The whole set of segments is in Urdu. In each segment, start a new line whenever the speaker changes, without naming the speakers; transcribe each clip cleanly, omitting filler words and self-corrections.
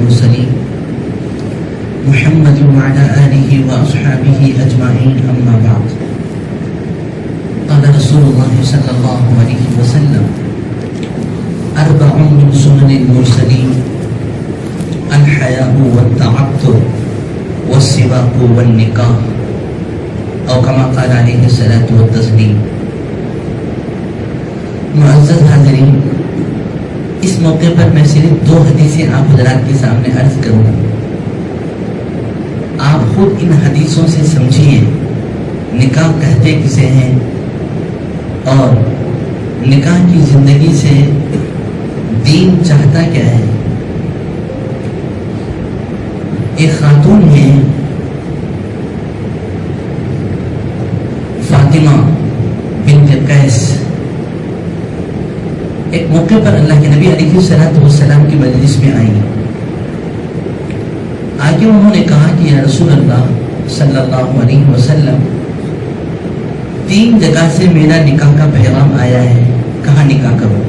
المرسلين محمد وعلى آله وأصحابه أجمعين أما بعد قال رسول الله صلى الله عليه وسلم أربع من سنن المرسلين الحياء والتعطر والسواك والنكاح او كما قال عليه الصلاة والتسلیم۔ معزز حاضرین، اس موقع پر میں صرف 2 حدیثیں آپ حضرات کے سامنے عرض کروں گا۔ آپ خود ان حدیثوں سے سمجھیے نکاح کہتے کسے ہیں اور نکاح کی زندگی سے دین چاہتا کیا ہے۔ ایک خاتون ہے فاطمہ بنت قیس، ایک موقع پر اللہ کے نبی علیہ السلام کی مجلس میں آئی۔ آگے انہوں نے کہا کہ یا رسول اللہ صلی اللہ علیہ وسلم، 3 جگہ سے میرا نکاح کا پیغام آیا ہے، کہاں نکاح کروں؟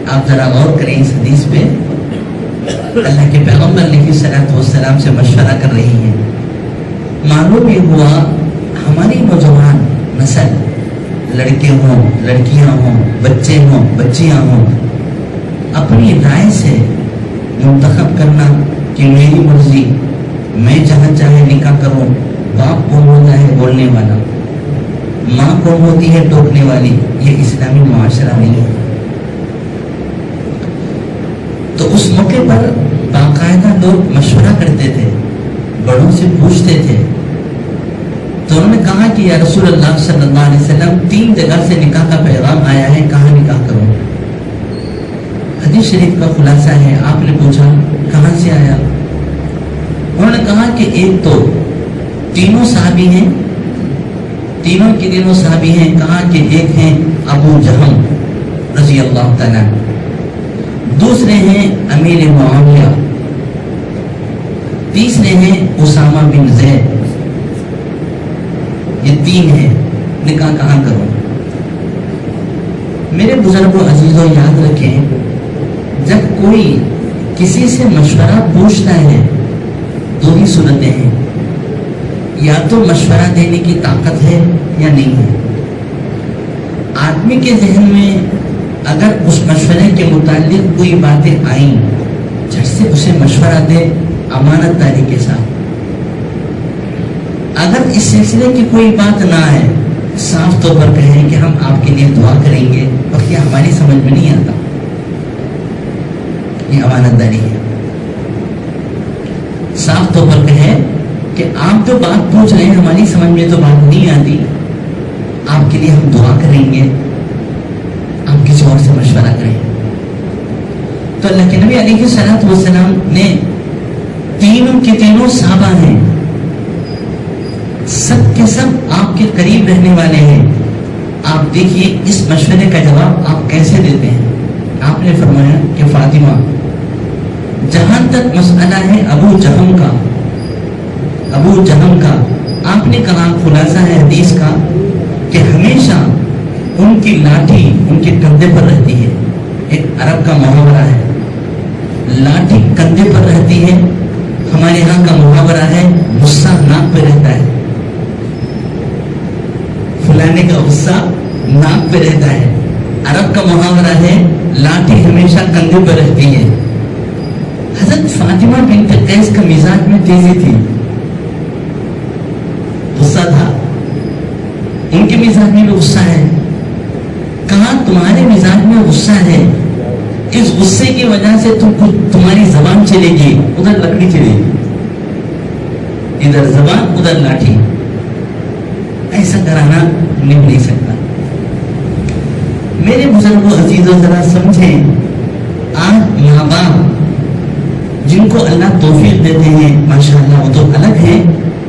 آپ ذرا غور کریں اس حدیث پہ۔ اللہ کے پیغمبر علیہ السلام سے مشورہ کر رہی ہیں۔ معلوم یہ ہوا ہماری نوجوان نسل، لڑکے ہوں لڑکیاں ہوں بچے ہوں بچیاں ہوں، اپنی رائے سے منتخب کرنا کہ میری مرضی، میں جہاں چاہے نکاح کروں۔ باپ کون ہوتا ہے بولنے والا، ماں کون ہوتی ہے ٹوکنے والی، یہ اسلامی معاشرہ نہیں ہے۔ تو اس موقع پر باقاعدہ لوگ مشورہ کرتے تھے، بڑوں سے پوچھتے تھے۔ تو انہوں نے کہا کہ یا رسول اللہ صلی اللہ علیہ وسلم، 3 جگہ سے نکاح کا پیغام آیا ہے، کہاں نکاح کروں؟ حدیث شریف کا خلاصہ ہے، آپ نے پوچھا کہاں سے آیا؟ انہوں نے کہا کہ ایک تو تینوں صحابی ہیں، تینوں کے تینوں صحابی ہیں۔ کہا کہ ایک ہیں ابو جہم رضی اللہ تعالیٰ، دوسرے ہیں امیر معاویہ، تیسرے ہیں اسامہ بن زید۔ یہ 3 ہیں، نکاح کہاں کروں؟ میرے بزرگوں عزیزوں، یاد رکھیں، جب کوئی کسی سے مشورہ پوچھتا ہے 2 ہی صورتیں ہیں، یا تو مشورہ دینے کی طاقت ہے یا نہیں ہے۔ آدمی کے ذہن میں اگر اس مشورے کے متعلق کوئی باتیں آئیں، جھٹ سے اسے مشورہ دے امانت داری کے ساتھ۔ اگر اس سلسلے کی کوئی بات نہ آئے، صاف طور پر کہیں کہ ہم آپ کے لیے دعا کریں گے، اور یہ ہماری سمجھ میں نہیں آتا، یہ امانت داری ہے۔ صاف طور پر کہیں کہ آپ جو بات پوچھ رہے ہیں ہماری سمجھ میں تو بات نہیں آتی، آپ کے لیے ہم دعا کریں گے، آپ کسی اور سے مشورہ کریں۔ تو اللہ کے نبی علیہ السلام نے تینوں کے تینوں صحابہ ہیں، سب کے سب آپ کے قریب رہنے والے ہیں۔ آپ دیکھیے اس مشورے کا جواب آپ کیسے دیتے ہیں۔ آپ نے فرمایا کہ فاطمہ، جہاں تک مسئلہ ہے ابو جہم کا، آپ نے کہا خلاصہ ہے حدیث کا کہ ہمیشہ ان کی لاٹھی ان کے کندھے پر رہتی ہے۔ ایک عرب کا محاورہ ہے، لاٹھی کندھے پر رہتی ہے۔ ہمارے یہاں کا محاورہ ہے غصہ ناک پہ رہتا ہے، فلانے کا غصہ ناک پہ رہتا ہے۔ عرب کا محاورہ ہے لاٹھی ہمیشہ کندھے پر رہتی ہے۔ حضرت فاطمہ بنت قیس کا مزاج میں تیزی تھی، غصہ تھا، ان کے مزاج میں بھی غصہ ہے۔ کہاں تمہارے مزاج میں غصہ ہے، اس غصے کی وجہ سے تمہاری زبان چلے گی، ادھر لکڑی چلے گی، ادھر زبان ادھر لاٹھی، ایسا کرانا نہیں لے سکتا۔ میرے بزرگوں عزیزوں، ذرا سمجھیں، آج ماں باپ جن کو اللہ توفیق دیتے ہیں ماشاءاللہ وہ تو الگ ہے،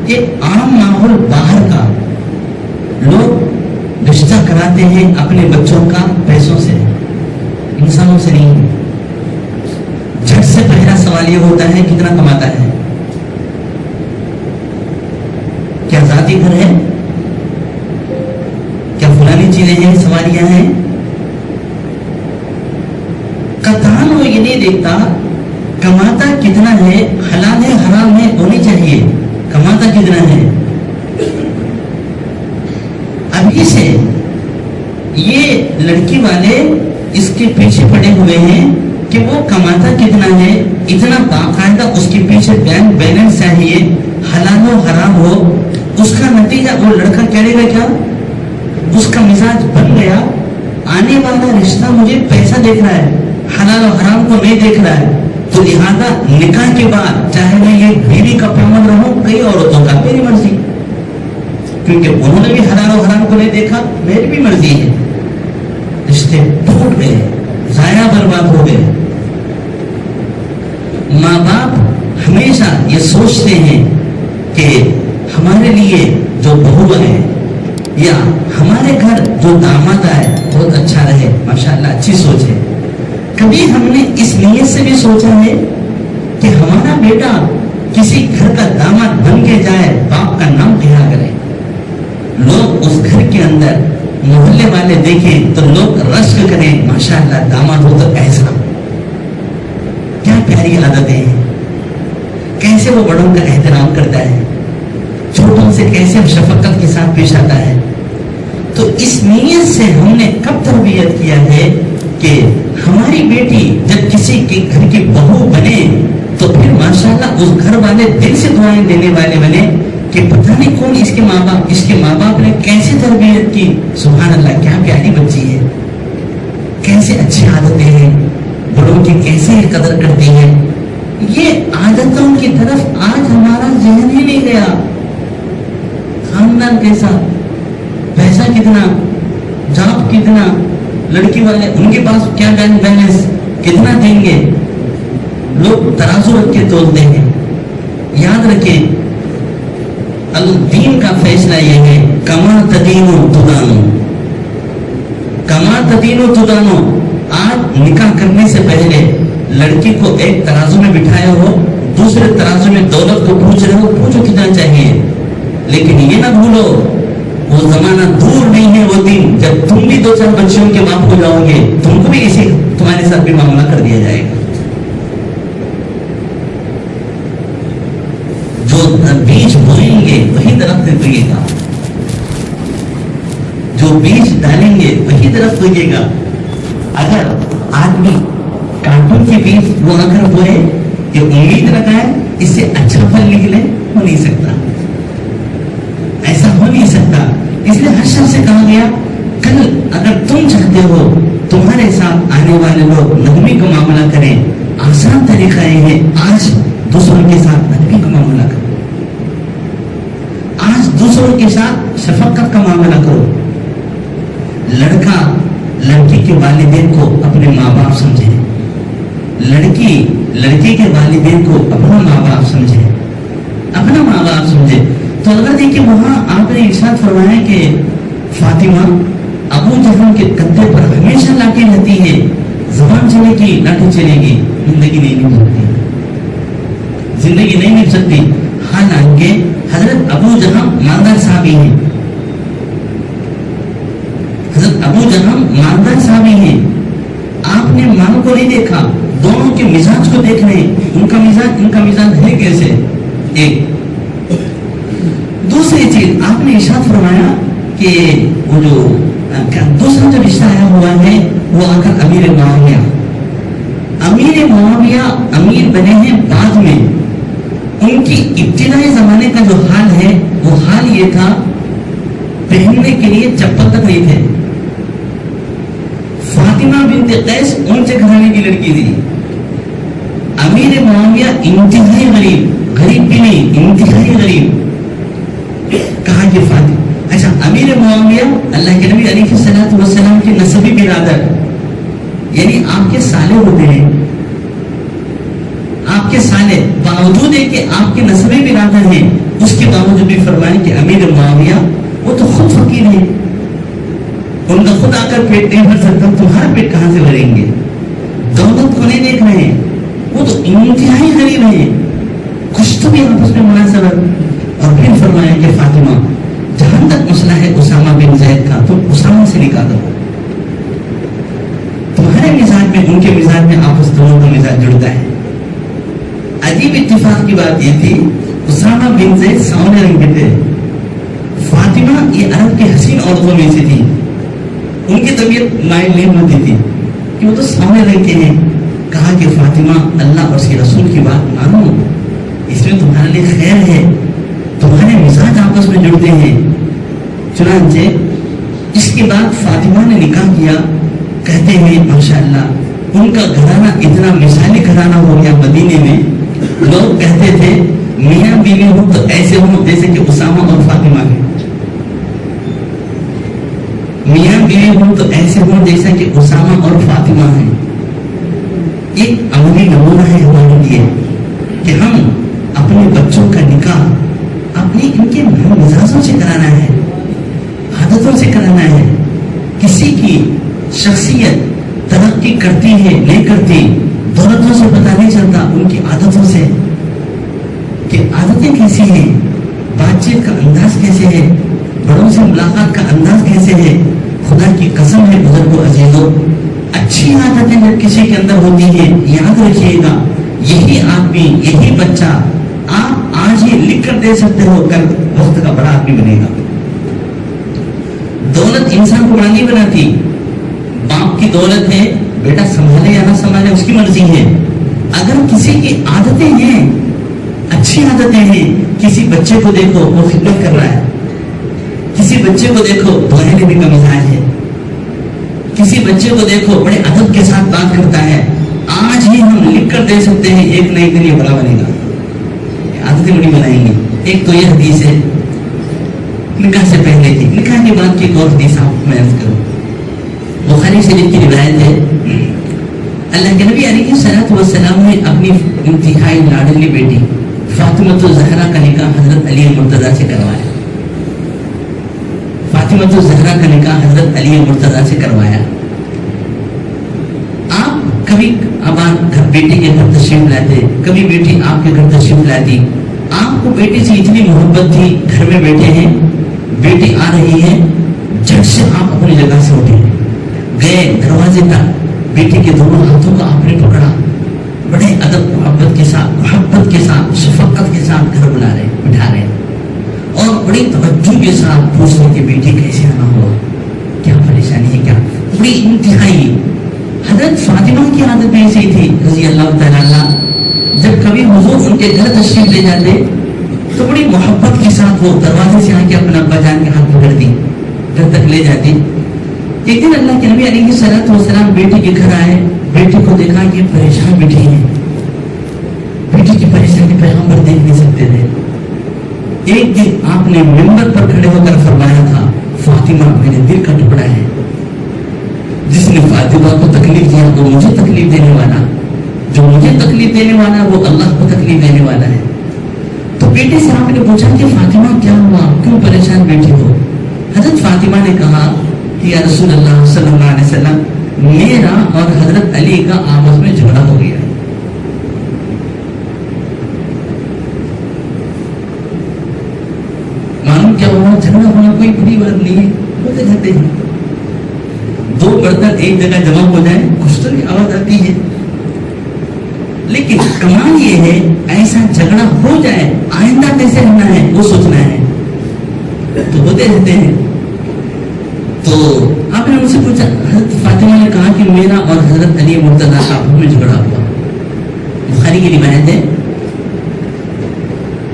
کہ عام ماحول باہر کا لوگ رشتہ کراتے ہیں اپنے بچوں کا پیسوں سے، انسانوں سے نہیں۔ جھٹ سے پہلا سوال یہ ہوتا ہے کتنا کماتا ہے، کیا ذاتی گھر ہے، کیا فلانی چیزیں ہیں، سوالیاں ہیں۔ قطعاً کتنا ہے. ابھی سے یہ لڑکی والے اس کے پیچھے پڑے ہوئے ہیں کہ وہ کماتا کتنا ہے, اتنا باقاعدہ اس کے پیچھے بینک بیلنس چاہیے, حلال و حرام ہو. اس کا نتیجہ وہ لڑکا کرے گا کیا؟ اس کا مزاج بن گیا, آنے والا رشتہ مجھے پیسہ دیکھ رہا ہے, حلال و حرام کو نہیں دیکھ رہا ہے, تو لہذا نکاح کے بعد چاہے میں یہ بیوی کا پابند رہوں, کئی عورتوں کا میری مرضی, کیونکہ انہوں نے بھی حلال و حرام کو نہیں دیکھا, میری بھی مرضی ہے. رشتے ٹوٹ گئے, ضائع برباد ہو گئے. ماں باپ ہمیشہ یہ سوچتے ہیں کہ ہمارے لیے جو بہو ہے یا ہمارے گھر جو داماد آئے بہت اچھا رہے, ماشاءاللہ اچھی سوچ ہے. کبھی ہم نے اس نیت سے بھی سوچا ہے کہ ہمارا بیٹا کسی گھر کا داماد بن کے جائے, باپ کا نام لیا کرے, لوگ اس گھر کے اندر محلے والے دیکھیں تو لوگ رشک کریں, ماشاءاللہ داماد ہو تو ایسا. کیا پیاری عادتیں ہیں, کیسے وہ بڑوں کا احترام کرتا ہے, چھوٹوں سے کیسے شفقت کے ساتھ پیش آتا ہے. تو اس نیت سے ہم نے کب تربیت کیا ہے کہ ہماری بیٹی جب کسی کے گھر کی بہو بنے تو پھر ماشاءاللہ اس گھر والے دل سے دعائیں دینے والے بنے کہ پتہ نہیں کون اس کے ماں باپ نے کیسے تربیت کی, سبحان اللہ کیا پیاری بچی ہے, کیسے اچھی عادتیں ہیں, بڑوں کی کیسے قدر کرتی ہیں. یہ عادتوں کی طرف آج ہمارا ذہن ہی نہیں گیا. خاندان کیسا, پیسہ کتنا, جاب کتنا, لڑکی والے ان کے پاس کیا بینک بیلنس کتنا دیں گے, لوگ ترازو رکھ کے تولتے ہیں. یاد رکھیں الدین کا فیصلہ یہ ہے, کما تدینو تدانو, کما تدینو تدانو. آج نکاح کرنے سے پہلے لڑکی کو ایک ترازو میں بٹھایا ہو, دوسرے ترازو میں دولت کو پوچھ رہے ہو, پوچھو کتنا چاہیے, لیکن یہ نہ بھولو وہ زمانہ دور نہیں ہے, وہ دن جب تم بھی 2-4 بچیوں کے باپ ہو جاؤ گے, تم کو بھی اسی تمہارے ساتھ بھی معاملہ کر دیا جائے گا. جو بیج بوئیں گے وہی درخت اگے گا, جو بیج ڈالیں گے وہی درخت اگے گا. اگر آدمی کارٹون کے بیج وہ اگر بوئے کہ امید لگائے اس سے اچھا پھل نکلے, ہو نہیں سکتا, ایسا ہو نہیں سکتا. اس لیے ہر شخص سے کہا گیا کل اگر تم چاہتے ہو تمہارے ساتھ آنے والے لوگ نرمی کا معاملہ کریں, آسان طریقہ یہ ہے, آج دوسروں کے ساتھ نرمی کا معاملہ کرو, آج دوسروں کے ساتھ شفقت کا معاملہ کرو. لڑکا لڑکی کے والدین کو اپنے ماں باپ سمجھے, لڑکی لڑکی کے والدین کو اپنا ماں باپ سمجھے, اپنا ماں باپ سمجھے. تو اگر دیکھیں وہاں آپ نے ارشاد فرمایا کہ فاطمہ ابو جہل کے کندھے پر ہمیشہ لاٹھی رہتی ہے, زبان چلے گی لاٹھی چلے گی, زندگی نہیں مل سکتی, زندگی نہیں مل سکتی. حالانکہ حضرت ابو جہل مالدار صحابی ہیں, حضرت ابو جہل مالدار صحابی ہیں. آپ نے مال کو نہیں دیکھا, دونوں کے مزاج کو دیکھ رہے ہیں, ان کا مزاج ہے کیسے. ایک دوسری چیز آپ نے ارشاد فرمایا کہ وہ جو دوسرا جو رشتہ آیا ہوا ہے وہ آ کر امیر معاویہ, امیر معاویہ امیر بنے ہیں بعد میں. ان کی ابتدائی زمانے کا جو حال ہے وہ حال یہ تھا, پہننے کے لیے چپل تک نہیں تھے. فاطمہ بنت قیس اونچے گھرانے کی لڑکی تھی. امیر معاویہ انتہائی غریب, غریب بھی نہیں انتہائی غریب. کہا کہ فاطمہ, اچھا امیر معاویہ اللہ کے نبی علیہ الصلوۃ والسلام کے نسبی برادر, یعنی آپ کے سالے ہوتے ہیں, آپ کے سالے, باوجود ہے کہ آپ کے نسبی برادر ہیں, اس کے باوجود بھی فرمائے کہ امیر معاویہ وہ تو خود فقیر ہیں, ان کا خود آ کر پیٹ نہیں بھر سکتا, تمہارا پیٹ کہاں سے بھریں گے, دولت کو نہیں دیکھ رہے ہیں, وہ تو انتہائی غریب ہیں, کچھ تو بھی آپس میں مناسبت. اور پھر فرمایا کہ فاطمہ جہاں تک مسئلہ ہے اسامہ بن زید کا, تم اسامہ سے نکاح کرو, تمہارے مزاج میں ان کے مزاج میں آپس دونوں کا مزاج جڑتا ہے. عجیب اتفاق کی بات یہ تھی اسامہ بن زید سامنے رنگ کے تھے. فاطمہ یہ عرب کی حسین عورتوں میں سے تھی. ان کی طبیعت مائل نہیں ہوتی تھی کہ وہ تو سامنے رنگ کے ہیں. کہا کہ فاطمہ اللہ اور اس کے رسول کی بات مانو, اس میں تمہارے لیے خیر ہے, تمہارے مزاج آپس میں جڑتے ہیں. چنانچہ اس کے بعد فاطمہ نے نکاح کیا. کہتے ہیں ماشاءاللہ ان کا گھرانہ اتنا مثالی گھرانہ ہو گیا مدینے میں. لوگ کہتے تھے میاں بیوی ہوں تو ایسے ہوں جیسے کہ اسامہ اور فاطمہ ہیں. میاں بیوی ہوں تو ایسے ہوں جیسا کہ اسامہ اور فاطمہ ہیں. ایک عملی نمونہ ہے ہمارے لیے کہ ہم اپنے بچوں کا نکاح اپنی ان کے مزاجوں سے کرانا ہے, عادتوں سے کرانا ہے. کسی کی شخصیت ترقی کرتی ہے نہیں کرتی دولتوں سے پتہ نہیں چلتا, ان کی عادتوں سے کہ عادتیں کیسی ہیں, بات چیت کا انداز کیسے ہے, بڑوں سے ملاقات کا انداز کیسے ہے. خدا کی قسم ہے بزرگوں عزیزوں, اچھی عادتیں جب کسی کے اندر ہوتی ہیں یاد رکھیے گا یہی آدمی یہی بچہ آپ آج ہی لکھ کر دے سکتے ہو, کل وقت کا بڑا آدمی بنے گا. دولت انسان کو بڑا نہیں بناتی. باپ کی دولت ہے, بیٹا سنبھالے یا نہ سنبھالے اس کی مرضی ہے. اگر کسی کی عادتیں ہیں اچھی عادتیں ہیں, کسی بچے کو دیکھو وہ خدمت کر رہا ہے, کسی بچے کو دیکھو دعائیں لینے کا مزاج ہے, کسی بچے کو دیکھو بڑے ادب کے ساتھ بات کرتا ہے, آج ہی ہم لکھ کر دے سکتے ہیں ایک نہ ایک دن یہ بڑا بنے گا. عادتیں بڑی بنائیں گے. ایک تو یہ حدیث ہے نکاح سے پہلے کی, نکاح کے بعد کی ایک اور حدیث آپ میں عرض کروں. بخاری شریف کی روایت ہے اللہ کے نبی علیہ الصلوۃ والسلام نے اپنی انتہائی لاڈلی بیٹی فاطمہ الزہرا کا نکاح حضرت علی مرتضیٰ سے کروایا. فاطمہ الزہرا کا نکاح حضرت علی مرتضیٰ سے کروایا. آپ کبھی اب گھر بیٹی کے گھر تشریف لاتے, کبھی بیٹی آپ کے گھر تشریف لاتی. آپ کو بیٹی سے اتنی محبت تھی, گھر میں بیٹھے ہیں, بیٹی آ رہی ہے, جھٹ سے آپ اپنی جگہ سے اٹھے گئے دروازے تک, بیٹی کے دونوں ہاتھوں کو آپ نے پکڑا, بڑے ادب محبت کے ساتھ شفقت کے ساتھ گھر بلا رہے بٹھا رہے, اور بڑی توجہ کے ساتھ پوچھ رہے کہ بیٹی کیسے آنا ہوا, کیا پریشانی ہے, کیا بڑی انتہائی. حضرت فاطمہ کی عادت بھی ایسی تھی رضی اللہ تعالیٰ عنہ, جب کبھی حضور ان کے گھر تشریف لے جاتے تو بڑی محبت کے ساتھ وہ دروازے سے آ کے اپنا ابا جان کے ہاتھ پکڑ دی, گھر تک لے جاتی. ایک دن اللہ کے نبی علیہ الصلوۃ والسلام بیٹی کے گھر آئے, بیٹی کو دیکھا کہ پریشان بیٹھی ہے. بیٹی کی پریشانی پیغمبر دیکھ نہیں سکتے تھے. ایک دن آپ نے منبر پر کھڑے ہو کر فرمایا تھا فاطمہ میرے دل کا ٹکڑا ہے, جس نے فاطمہ کو تکلیف دیا وہ مجھے تکلیف دینے والا, جو مجھے تکلیف دینے والا وہ اللہ کو تکلیف دینے والا ہے. تو بیٹے سے آپ نے پوچھا کہ فاطمہ کیا ہوا, کیوں پریشان بیٹھی ہو. حضرت فاطمہ نے کہا کہ یا رسول اللہ صلی اللہ علیہ وسلم میرا اور حضرت علی کا آپس میں جھگڑا ہو گیا. معلوم کیا ہوا, جھگڑا ہونا کوئی بری بات نہیں ہے, ہوتے رہتے ہیں. دو برتن ایک جگہ جمع ہو جائے کچھ تو بھی آواز آتی ہے, لیکن کمال یہ ہے ایسا جھگڑا ہو جائے آئندہ کیسے رہنا ہے وہ سوچنا ہے. تو ہوتے رہتے ہیں. تو آپ نے مجھ سے پوچھا, حضرت فاطمہ نے کہا کہ میرا اور حضرت علی مرتضیٰ کا آپس میں جھگڑا ہوا. بخاری کی روایت ہے.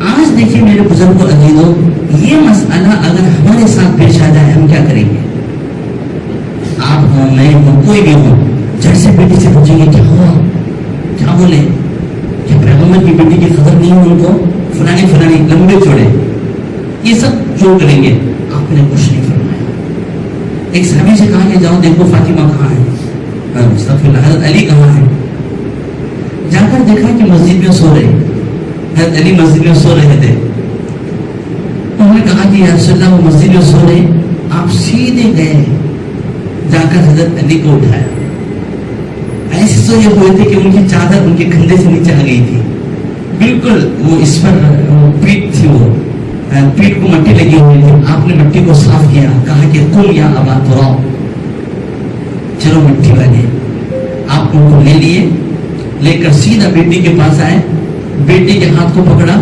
آج دیکھیے میرے بزرگ و عزیزوں, یہ مسئلہ اگر ہمارے ساتھ پیش آ جائے ہم کیا کریں گے. آپ ہوں میں ہوں کوئی بھی ہوں, جھٹ سے بیٹی سے پوچھیں گے کیا ہوا, کیا بولے, کیا پیغمبر کی بیٹی کی خبر نہیں ہے ان کو, فلانی لمبے چوڑے, یہ سب جو کریں گے. آپ نے کچھ نہیں فرمایا. ایک صحابی سے کہا کہ جاؤ دیکھو فاطمہ کہاں ہے, حضرت علی کہاں ہے. جا کر دیکھا کہ مسجد میں سو رہے, حضرت علی مسجد میں سو رہے تھے. انہوں نے کہا کہ یا رسول اللہ وہ مسجد میں سو رہے. آپ سیدھے گئے, جا کر حضرت علی کو اٹھایا. ایسے سوئے ہوئے تھے کہ ان کی چادر ان کے کندھے سے نیچے آ گئی تھی, بالکل وہ اس پر پیٹ تھی, وہ پیٹ کو مٹی لگی ہوئی تھی. آپ نے مٹی کو صاف کیا, کہا کہ قم یا ابا تراب, چلو مٹی والے. آپ ان کو لے لیے, لے کر سیدھا بیٹی کے پاس آئے, بیٹی کے ہاتھ کو پکڑا,